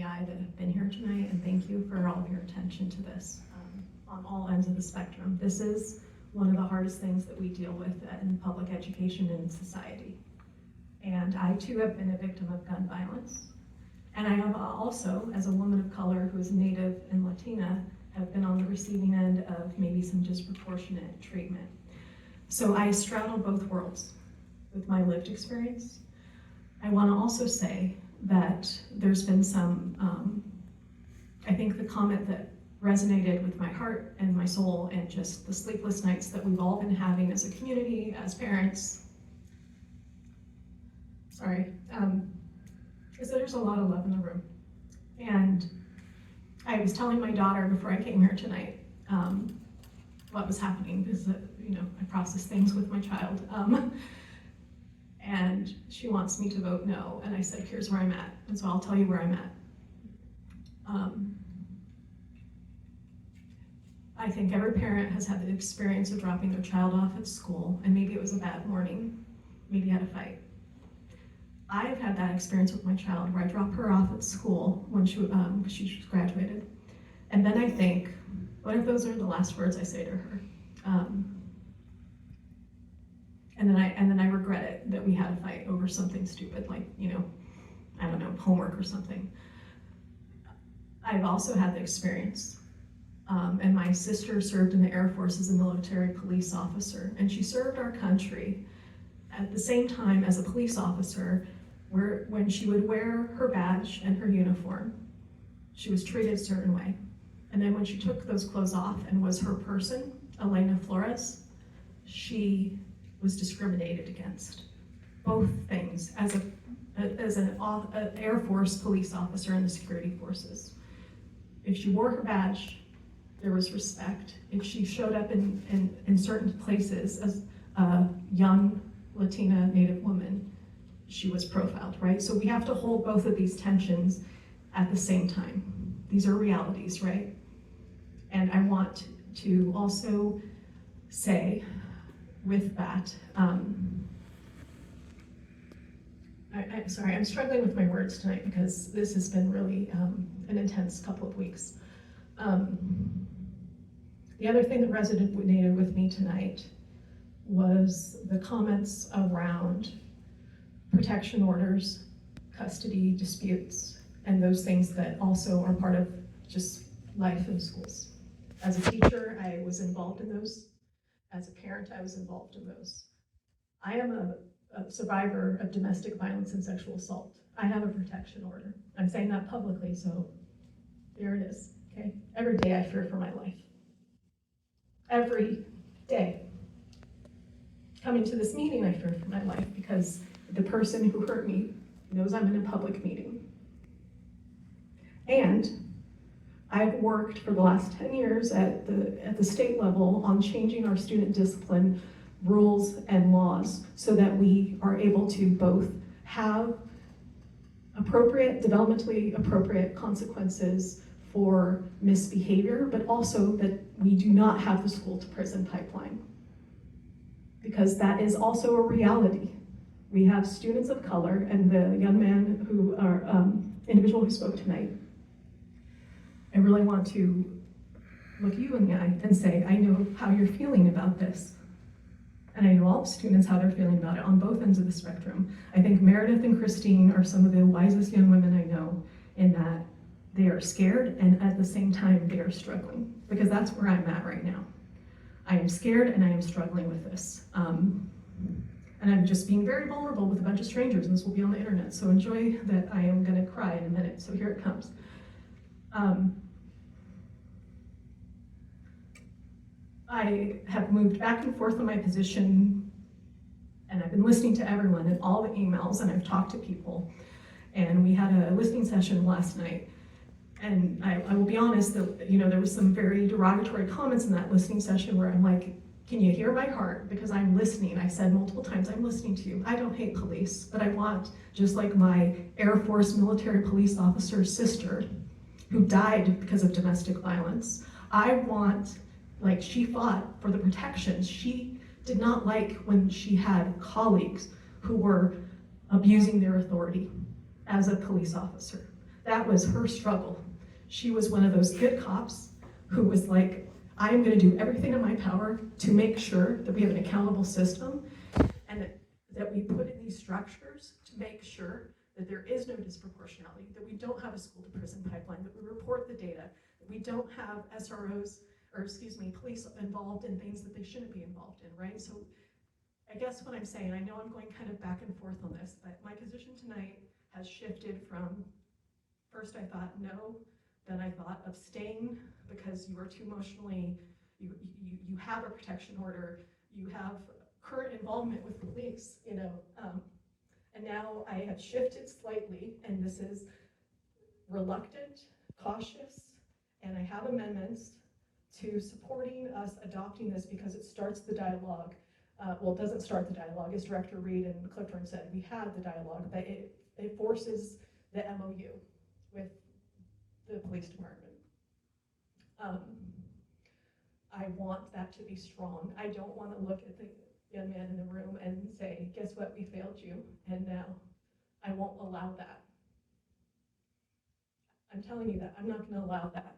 the eye that have been here tonight, and thank you for all of your attention to this on all ends of the spectrum. This is one of the hardest things that we deal with in public education and in society. And I too have been a victim of gun violence. And I have also, as a woman of color who is Native and Latina, have been on the receiving end of maybe some disproportionate treatment. So I straddle both worlds with my lived experience. I want to also say that there's been some, I think the comment that resonated with my heart and my soul and just the sleepless nights that we've all been having as a community, as parents, is that there's a lot of love in the room. And I was telling my daughter before I came here tonight what was happening, because I process things with my child. And she wants me to vote no, and I said, here's where I'm at, and so I'll tell you where I'm at. I think every parent has had the experience of dropping their child off at school, and maybe it was a bad morning, maybe had a fight. I have had that experience with my child where I drop her off at school when she graduated, and then I think, what if those are the last words I say to her? And then I regret it that we had a fight over something stupid, like, I don't know, homework or something. I've also had the experience, and my sister served in the Air Force as a military police officer, and she served our country at the same time as a police officer, when she would wear her badge and her uniform, she was treated a certain way. And then when she took those clothes off and was her person, Flores, she was discriminated against. Both things, as an Air Force police officer in the security forces. If she wore her badge, there was respect. If she showed up in certain places as a young Latina Native woman, she was profiled, right? So we have to hold both of these tensions at the same time. These are realities, right? And I want to also say with that, I'm struggling with my words tonight because this has been really an intense couple of weeks. The other thing that resonated with me tonight was the comments around protection orders, custody disputes, and those things that also are part of just life in schools. As a teacher, I was involved in those. As a parent, I was involved in those. I am a survivor of domestic violence and sexual assault. I have a protection order. I'm saying that publicly, so there it is, okay? Every day I fear for my life. Every day. Coming to this meeting, I fear for my life because the person who hurt me knows I'm in a public meeting. And I've worked for the last 10 years at the state level on changing our student discipline rules and laws so that we are able to both have developmentally appropriate consequences for misbehavior, but also that we do not have the school to prison pipeline. Because that is also a reality. We have students of color, and the young man who are individual who spoke tonight, I really want to look you in the eye and say, I know how you're feeling about this. And I know all students how they're feeling about it on both ends of the spectrum. I think Meredith and Christine are some of the wisest young women I know in that they are scared and at the same time they are struggling, because that's where I'm at right now. I am scared and I am struggling with this. And I'm just being very vulnerable with a bunch of strangers, and this will be on the internet, so enjoy that I am gonna cry in a minute, so here it comes. I have moved back and forth in my position, and I've been listening to everyone and all the emails, and I've talked to people. And we had a listening session last night, and I will be honest that there was some very derogatory comments in that listening session where I'm like, can you hear my heart? Because I'm listening. I said multiple times, I'm listening to you. I don't hate police, but I want, just like my Air Force military police officer's sister who died because of domestic violence, I want, like, she fought for the protections. She did not like when she had colleagues who were abusing their authority as a police officer. That was her struggle. She was one of those good cops who was like, I am going to do everything in my power to make sure that we have an accountable system and that we put in these structures to make sure that there is no disproportionality, that we don't have a school to prison pipeline, that we report the data, that we don't have SROs, or excuse me, police involved in things that they shouldn't be involved in, right? So I guess what I'm saying, I know I'm going kind of back and forth on this, but my position tonight has shifted from, first I thought no, then I thought abstain because you are too emotionally, you have a protection order, you have current involvement with police, you know, and now I have shifted slightly, and this is reluctant, cautious, and I have amendments to supporting us adopting this because it starts the dialogue. Well, it doesn't start the dialogue, as Director Reed and Clifton said, we had the dialogue, but it forces the MOU with the police department. I want that to be strong. I don't want to look at the young man in the room and say, guess what, we failed you, and now I won't allow that. I'm telling you that, I'm not going to allow that.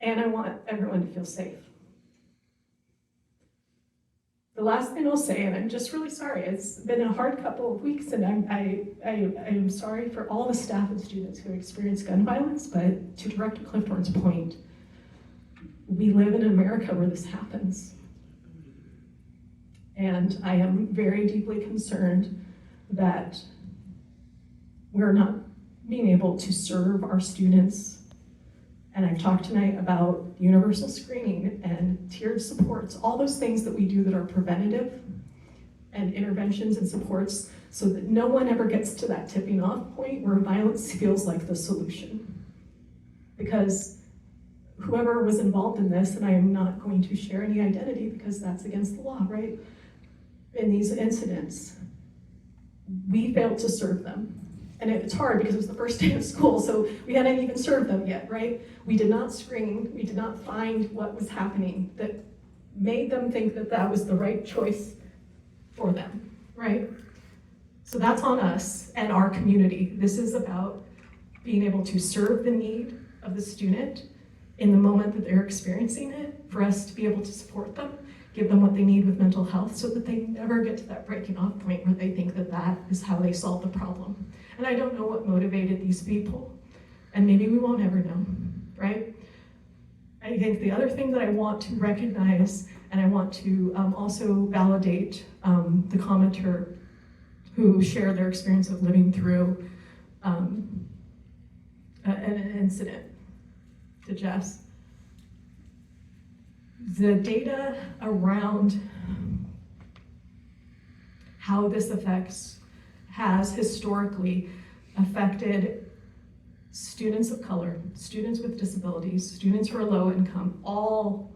And I want everyone to feel safe. The last thing I'll say, and I'm just really sorry, it's been a hard couple of weeks, and I'm sorry for all the staff and students who experience gun violence, but to Director Clifton's point, we live in America where this happens. And I am very deeply concerned that we're not being able to serve our students. And I've talked tonight about universal screening and tiered supports, all those things that we do that are preventative and interventions and supports so that no one ever gets to that tipping off point where violence feels like the solution. Because whoever was involved in this, and I am not going to share any identity because that's against the law, right? In these incidents, we failed to serve them. And it's hard because it was the first day of school, so we hadn't even served them yet, right? We did not screen, we did not find what was happening that made them think that that was the right choice for them, right? So that's on us and our community. This is about being able to serve the need of the student in the moment that they're experiencing it, for us to be able to support them, give them what they need with mental health so that they never get to that breaking off point where they think that that is how they solve the problem. And I don't know what motivated these people, and maybe we won't ever know, right? I think the other thing that I want to recognize, and I want to also validate the commenter who shared their experience of living through an incident to Jess. The data around how this has historically affected students of color, students with disabilities, students who are low income, all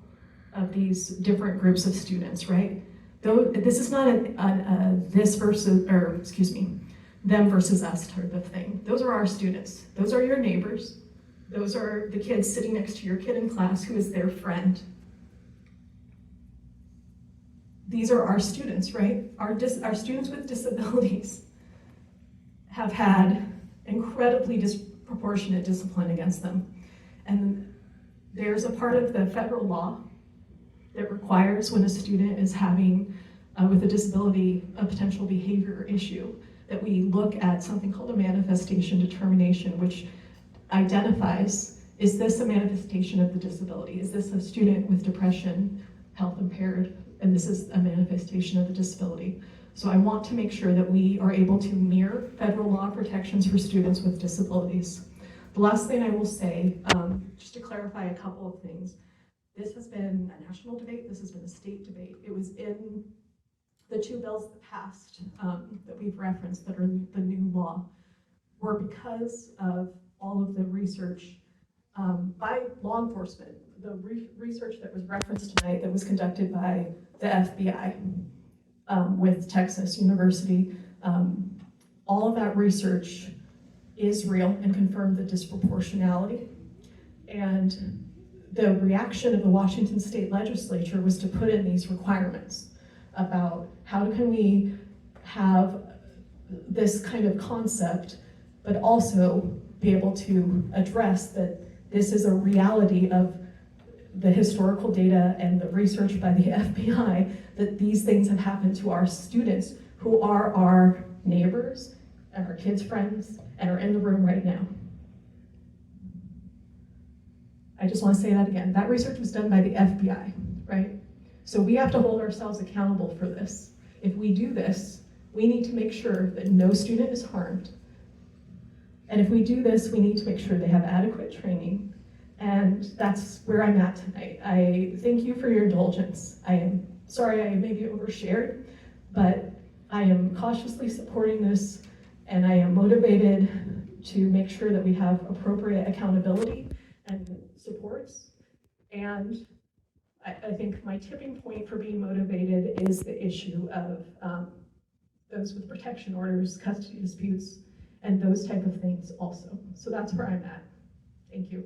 of these different groups of students, right? Though this is not a this versus, or excuse me, them versus us type of thing. Those are our students. Those are your neighbors. Those are the kids sitting next to your kid in class who is their friend. These are our students, right? Our students with disabilities have had incredibly disproportionate discipline against them. And there's a part of the federal law that requires when a student is having, with a disability, a potential behavior issue, that we look at something called a manifestation determination, which identifies, is this a manifestation of the disability? Is this a student with depression, health impaired, and this is a manifestation of the disability? So I want to make sure that we are able to mirror federal law protections for students with disabilities. The last thing I will say, just to clarify a couple of things, this has been a national debate, this has been a state debate. It was in the two bills that passed that we've referenced that are the new law, were because of all of the research by law enforcement. The research that was referenced tonight that was conducted by the FBI with Texas University, all of that research is real and confirmed the disproportionality. And the reaction of the Washington State Legislature was to put in these requirements about how can we have this kind of concept but also be able to address that this is a reality of the historical data and the research by the FBI, that these things have happened to our students who are our neighbors and our kids' friends and are in the room right now. I just want to say that again. That research was done by the FBI, right? So we have to hold ourselves accountable for this. If we do this, we need to make sure that no student is harmed. And if we do this, we need to make sure they have adequate training. And that's where I'm at tonight. I thank you for your indulgence. I am sorry I maybe overshared, but I am cautiously supporting this, and I am motivated to make sure that we have appropriate accountability and supports. And I think my tipping point for being motivated is the issue of those with protection orders, custody disputes, and those type of things also. So that's where I'm at. Thank you.